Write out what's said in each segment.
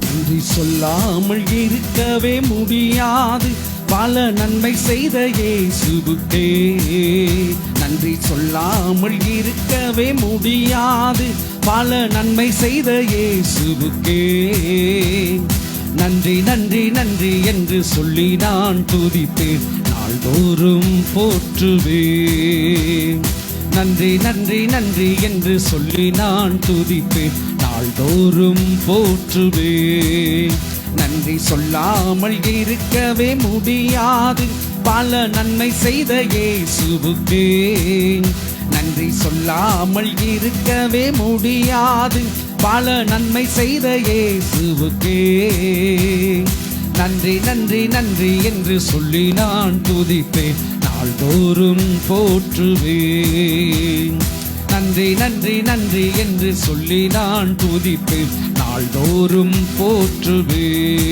நன்றி சொல்லாமல் இருக்கவே முடியாது, பல நன்மை செய்த இயேசுவுக்கே. நன்றி சொல்லாமல் இருக்கவே முடியாது, பல நன்மை செய்த இயேசுவுக்கே. நன்றி நன்றி நன்றி என்று சொல்லி நான் துதிப்பேன், நாள்தோறும் போற்றுவேன். நன்றி நன்றி நன்றி என்று சொல்லி நான் துதிப்பேன், நாள்தோறும் போற்றுவேன். நன்றி சொல்லாமல் இருக்கவே முடியாது, பல நன்மை செய்த இயேசுவுக்கே. நன்றி சொல்லாமல் இருக்கவே முடியாது, பல நன்மை செய்த இயேசுவுக்கே. நன்றி நன்றி நன்றி என்று சொல்லி நான் துதிப்பேன், நாள்தோறும் போற்றுவேன். நன்றி நன்றி நன்றி என்று சொல்லி நான் துதிப்பேன், நாள்தோறும் போற்றுவேன்.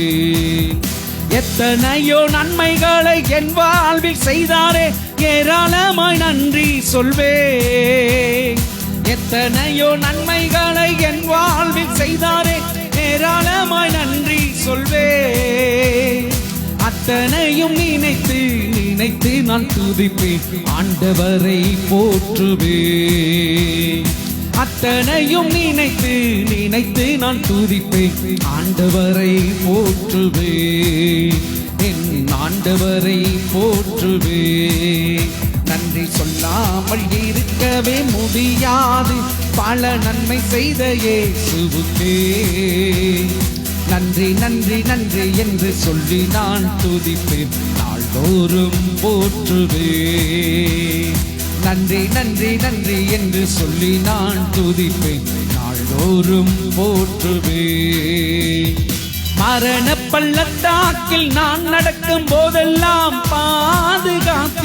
எத்தனையோ நன்மைகளை என் வாழ்வில் செய்தாரே, ஏராளமாய் நன்றி சொல்வேன். எத்தனையோ நன்மைகளை என் வாழ்வில் செய்தாரே, ஏராளமாய் நன்றி சொல்வேன். அத்தனையும் நினைத்து நினைத்து நான் துதிப்பேன், ஆண்டவரை போற்றுவேன். அத்தனையும் நினைத்து நினைத்து நான் துதிப்பேன், ஆண்டவரை போற்றுவேன். என் ஆண்டவரை போற்றுவேன். நன்றி சொல்லாமல் இருக்கவே முடியாது, பல நன்மை செய்த இயேசுவுக்கே. நன்றி நன்றி நன்றி என்று சொல்லி நான் துதிப்பேன், நாள்தோறும் போற்றுவேன். நன்றி நன்றி நன்றி என்று சொல்லி நான் துதிப்பேன், நாள்தோறும் போற்றுவேன். மரண பள்ளத்தாக்கில் நான் நடக்கும் போதெல்லாம் பாதுகாத்தீரையா.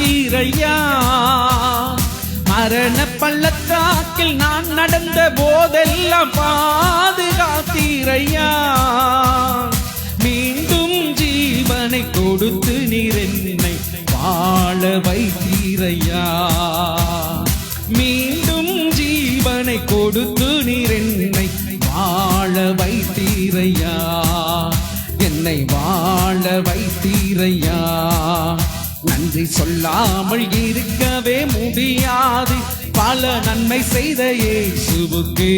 மரண பள்ளத்தாக்கில் நான் நடந்த போதெல்லாம் பாதுகாத்தீரையா. மீண்டும் ஜீவனை கொடுத்து நீர் என்னை வாழ வைத்தீரையா. மீண்டும் ஜீவனை கொடுத்து நீர் என்னை வாழ வைத்தீரையா. என்னை வாழ வைத்தீரையா. நன்றி சொல்லாமல் இருக்கவே முடியாது, பல நன்மை செய்த இயேசுவுக்கே.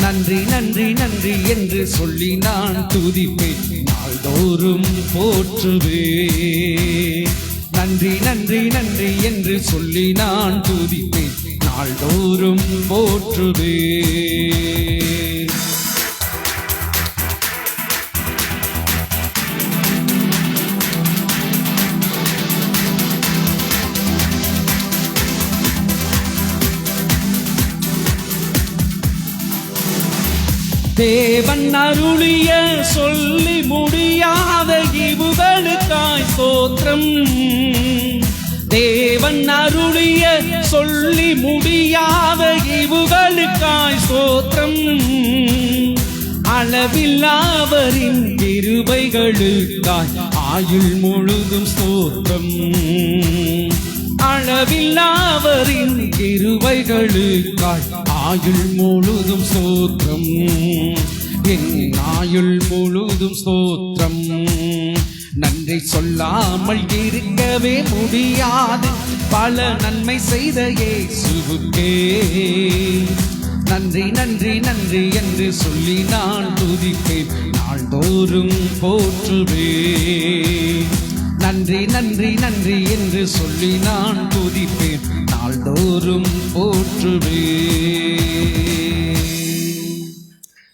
நன்றி நன்றி நன்றி என்று சொல்லி நான் துதிப்பேன், நாள்தோறும் போற்றுவேன். நன்றி நன்றி நன்றி என்று சொல்லி நான் துதிப்பேன், நாள்தோறும் போற்றுவேன். தேவன் அருளிய சொல்லி முடியாத ஈவுகளுக்காய் ஸ்தோத்திரம். தேவன் அருளிய சொல்லி முடியாத ஈவுகளுக்காய் ஸ்தோத்திரம். அளவில்லாவரின் கிருபைகளுக்காய் ஆயுள் முழுதும் ஸ்தோத்திரம். அளவில்லாவரின் கிருபைகளுக்காய் ஆயுள் முழுதும் ஸ்தோத்திரம். என் ஆயுள் முழுதும் ஸ்தோத்திரம். நன்றி சொல்லாமல் இருக்கவே முடியாது, பல நன்மை செய்த இயேசுவுக்கே. நன்றி நன்றி நன்றி என்று சொல்லி நான் துதிப்பேன், நாள்தோறும் போற்றுவேன். நன்றி நன்றி நன்றி என்று சொல்லி நான் துதிப்பேன், நாள்தோறும் போற்றுவேன்.